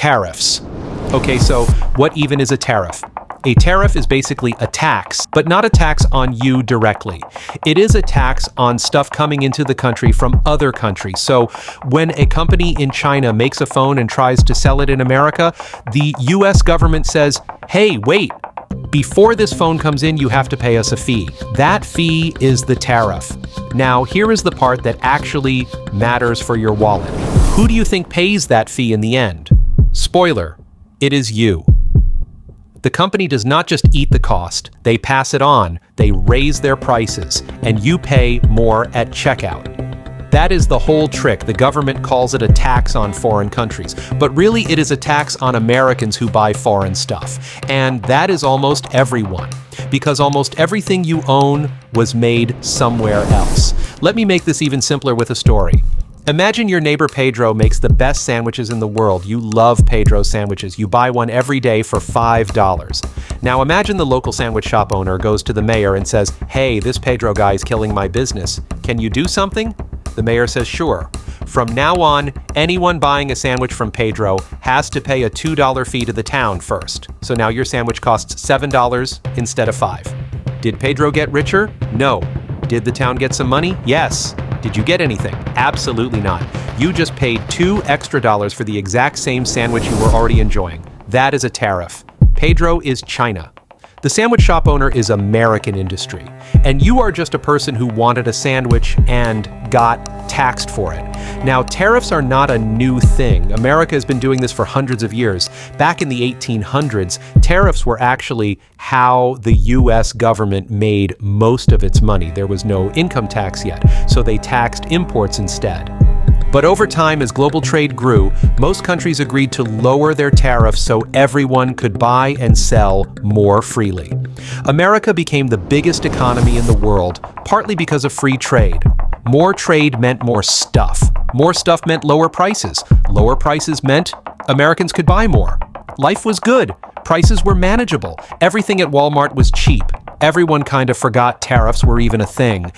Tariffs. Okay, so what even is a tariff? A tariff is basically a tax, but not a tax on you directly. It is a tax on stuff coming into the country from other countries. So when a company in China makes a phone and tries to sell it in America, the US government says, hey, wait, before this phone comes in, you have to pay us a fee. That fee is the tariff. Now, here is the part that actually matters for your wallet. Who do you think pays that fee in the end? Spoiler, it is you. The company does not just eat the cost, they pass it on, they raise their prices, and you pay more at checkout. That is the whole trick. The government calls it a tax on foreign countries, but really it is a tax on Americans who buy foreign stuff. And that is almost everyone, because almost everything you own was made somewhere else. Let me make this even simpler with a story. Imagine your neighbor Pedro makes the best sandwiches in the world. You love Pedro sandwiches. You buy one every day for $5. Now imagine the local sandwich shop owner goes to the mayor and says, hey, this Pedro guy is killing my business. Can you do something? The mayor says, sure. From now on, anyone buying a sandwich from Pedro has to pay a $2 fee to the town first. So now your sandwich costs $7 instead of $5. Did Pedro get richer? No. Did the town get some money? Yes. Did you get anything? Absolutely not. You just paid $2 extra for the exact same sandwich you were already enjoying. That is a tariff. Pedro is China. The sandwich shop owner is American industry, and you are just a person who wanted a sandwich and got taxed for it. Now, tariffs are not a new thing. America has been doing this for hundreds of years. Back in the 1800s, tariffs were actually how the US government made most of its money. There was no income tax yet, so they taxed imports instead. But over time, as global trade grew, most countries agreed to lower their tariffs so everyone could buy and sell more freely. America became the biggest economy in the world, partly because of free trade. More trade meant more stuff. More stuff meant lower prices. Lower prices meant Americans could buy more. Life was good. Prices were manageable. Everything at Walmart was cheap. Everyone kind of forgot tariffs were even a thing.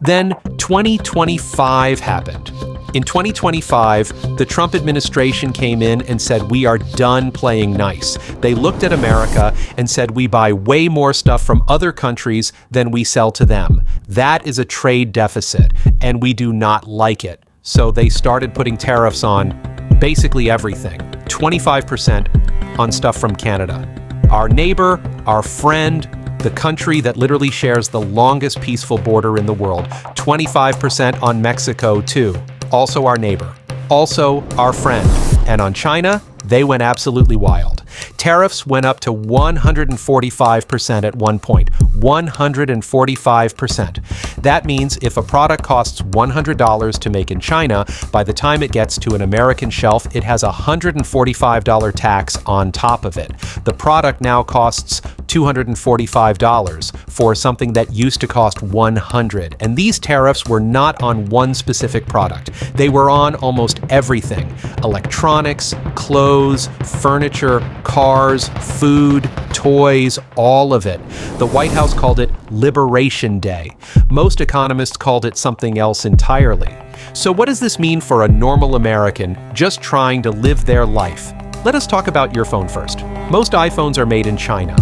Then 2025 happened. In 2025, the Trump administration came in and said, we are done playing nice. They looked at America and said, we buy way more stuff from other countries than we sell to them. That is a trade deficit, and we do not like it. So they started putting tariffs on basically everything. 25% on stuff from Canada. Our neighbor, our friend, the country that literally shares the longest peaceful border in the world. 25% on Mexico, too. Also our neighbor. Also our friend. And on China, they went absolutely wild. Tariffs went up to 145% at one point. 145%. That means if a product costs $100 to make in China, by the time it gets to an American shelf, it has a $145 tax on top of it. The product now costs $245 for something that used to cost $100. And these tariffs were not on one specific product. They were on almost everything. Electronics, clothes, furniture, cars, food, toys, all of it. The White House called it Liberation Day. Most economists called it something else entirely. So what does this mean for a normal American just trying to live their life? Let us talk about your phone first. Most iPhones are made in China.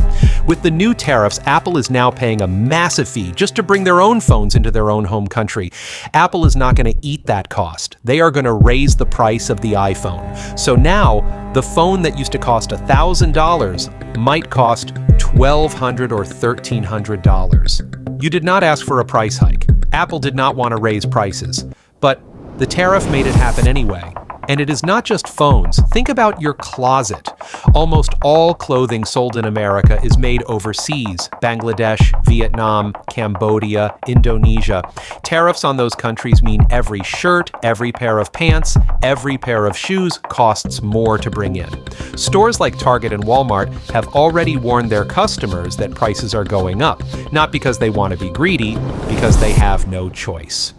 With the new tariffs, Apple is now paying a massive fee just to bring their own phones into their own home country. Apple is not going to eat that cost. They are going to raise the price of the iPhone. So now, the phone that used to cost $1,000 might cost $1,200 or $1,300. You did not ask for a price hike. Apple did not want to raise prices. But the tariff made it happen anyway. And it is not just phones. Think about your closet. Almost all clothing sold in America is made overseas. Bangladesh, Vietnam, Cambodia, Indonesia. Tariffs on those countries mean every shirt, every pair of pants, every pair of shoes costs more to bring in. Stores like Target and Walmart have already warned their customers that prices are going up, not because they want to be greedy, because they have no choice.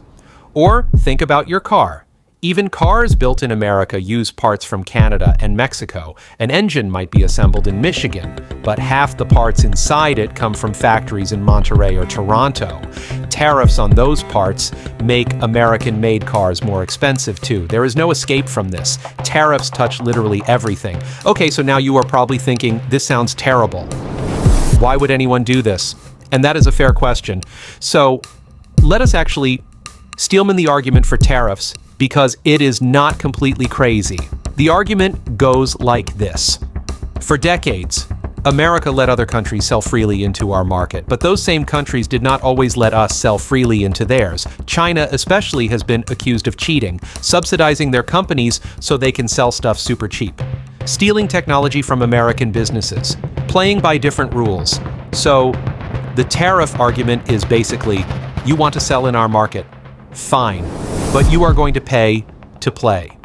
Or think about your car. Even cars built in America use parts from Canada and Mexico. An engine might be assembled in Michigan, but half the parts inside it come from factories in Monterey or Toronto. Tariffs on those parts make American-made cars more expensive too. There is no escape from this. Tariffs touch literally everything. Okay, so now you are probably thinking, this sounds terrible. Why would anyone do this? And that is a fair question. So let us actually steelman the argument for tariffs, because it is not completely crazy. The argument goes like this. For decades, America let other countries sell freely into our market, but those same countries did not always let us sell freely into theirs. China especially has been accused of cheating, subsidizing their companies so they can sell stuff super cheap, stealing technology from American businesses, playing by different rules. So the tariff argument is basically, you want to sell in our market? Fine, but you are going to pay to play.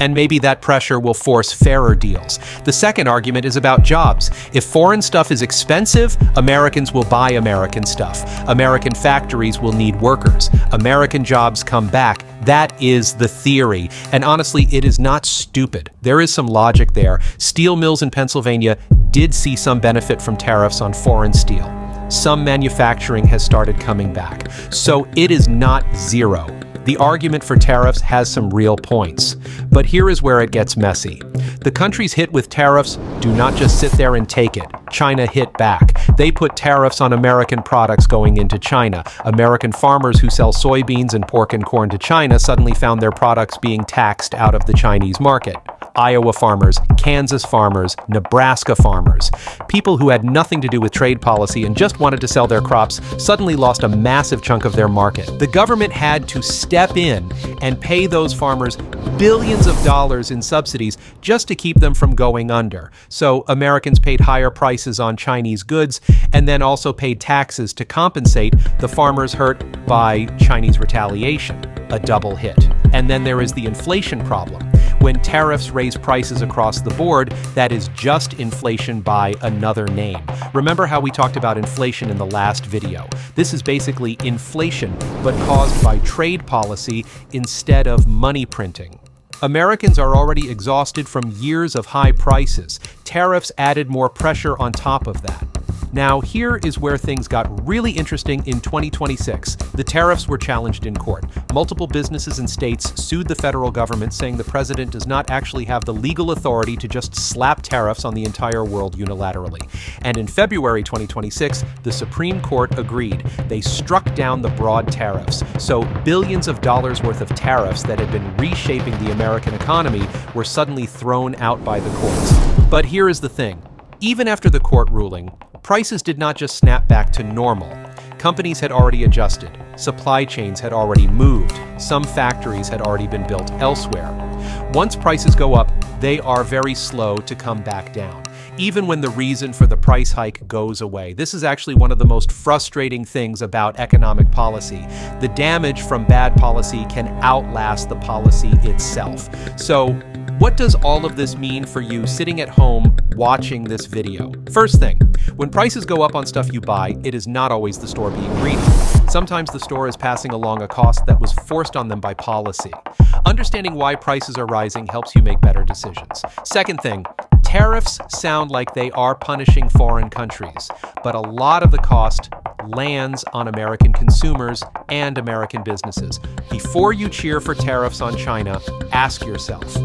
And maybe that pressure will force fairer deals. The second argument is about jobs. If foreign stuff is expensive, Americans will buy American stuff. American factories will need workers. American jobs come back. That is the theory. And honestly, it is not stupid. There is some logic there. Steel mills in Pennsylvania did see some benefit from tariffs on foreign steel. Some manufacturing has started coming back. So it is not zero. The argument for tariffs has some real points. But here is where it gets messy. The countries hit with tariffs do not just sit there and take it. China hit back. They put tariffs on American products going into China. American farmers who sell soybeans and pork and corn to China suddenly found their products being taxed out of the Chinese market. Iowa farmers, Kansas farmers, Nebraska farmers, people who had nothing to do with trade policy and just wanted to sell their crops, suddenly lost a massive chunk of their market. The government had to step in and pay those farmers billions of dollars in subsidies just to keep them from going under. So Americans paid higher prices on Chinese goods and then also paid taxes to compensate the farmers hurt by Chinese retaliation, a double hit. And then there is the inflation problem. When tariffs raise prices across the board, that is just inflation by another name. Remember how we talked about inflation in the last video? This is basically inflation, but caused by trade policy instead of money printing. Americans are already exhausted from years of high prices. Tariffs added more pressure on top of that. Now, here is where things got really interesting in 2026. The tariffs were challenged in court. Multiple businesses and states sued the federal government, saying the president does not actually have the legal authority to just slap tariffs on the entire world unilaterally. And in February 2026, the Supreme Court agreed. They struck down the broad tariffs. So billions of dollars worth of tariffs that had been reshaping the American economy were suddenly thrown out by the courts. But here is the thing. Even after the court ruling, prices did not just snap back to normal. Companies had already adjusted. Supply chains had already moved. Some factories had already been built elsewhere. Once prices go up, they are very slow to come back down, even when the reason for the price hike goes away. This is actually one of the most frustrating things about economic policy. The damage from bad policy can outlast the policy itself. So, what does all of this mean for you sitting at home watching this video? First thing, when prices go up on stuff you buy, it is not always the store being greedy. Sometimes the store is passing along a cost that was forced on them by policy. Understanding why prices are rising helps you make better decisions. Second thing, tariffs sound like they are punishing foreign countries, but a lot of the cost lands on American consumers and American businesses. Before you cheer for tariffs on China, ask yourself,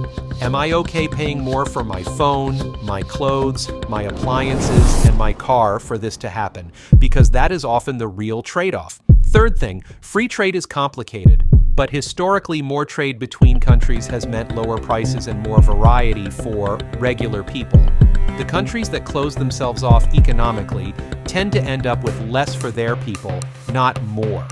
am I okay paying more for my phone, my clothes, my appliances, and my car for this to happen? Because that is often the real trade-off. Third thing, free trade is complicated, but historically more trade between countries has meant lower prices and more variety for regular people. The countries that close themselves off economically tend to end up with less for their people, not more.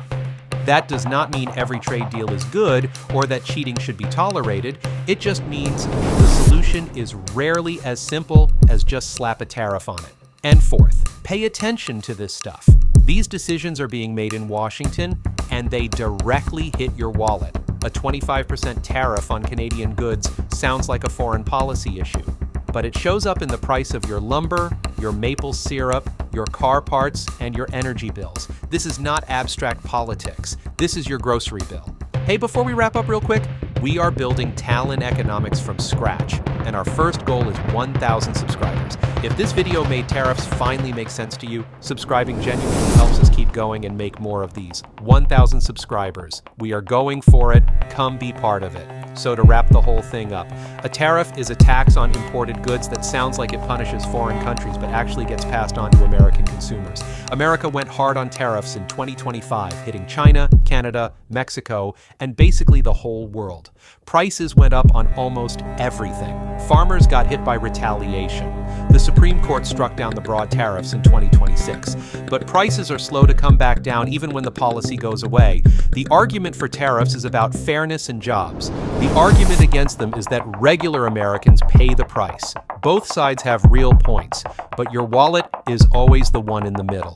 That does not mean every trade deal is good or that cheating should be tolerated. It just means the solution is rarely as simple as just slap a tariff on it. And fourth, pay attention to this stuff. These decisions are being made in Washington, and they directly hit your wallet. A 25% tariff on Canadian goods sounds like a foreign policy issue, but it shows up in the price of your lumber, your maple syrup, your car parts, and your energy bills. This is not abstract politics. This is your grocery bill. Hey, before we wrap up real quick, We are building Talon Economics from scratch, and our first goal is 1,000 subscribers. If this video made tariffs finally make sense to you, subscribing genuinely helps us keep going and make more of these. 1,000 subscribers. We are going for it. Come be part of it. So to wrap the whole thing up, a tariff is a tax on imported goods that sounds like it punishes foreign countries but actually gets passed on to American consumers. America went hard on tariffs in 2025, hitting China, Canada, Mexico, and basically the whole world. Prices went up on almost everything. Farmers got hit by retaliation. The Supreme Court struck down the broad tariffs in 2026, but prices are slow to come back down even when the policy goes away. The argument for tariffs is about fairness and jobs. The argument against them is that regular Americans pay the price. Both sides have real points, but your wallet is always the one in the middle.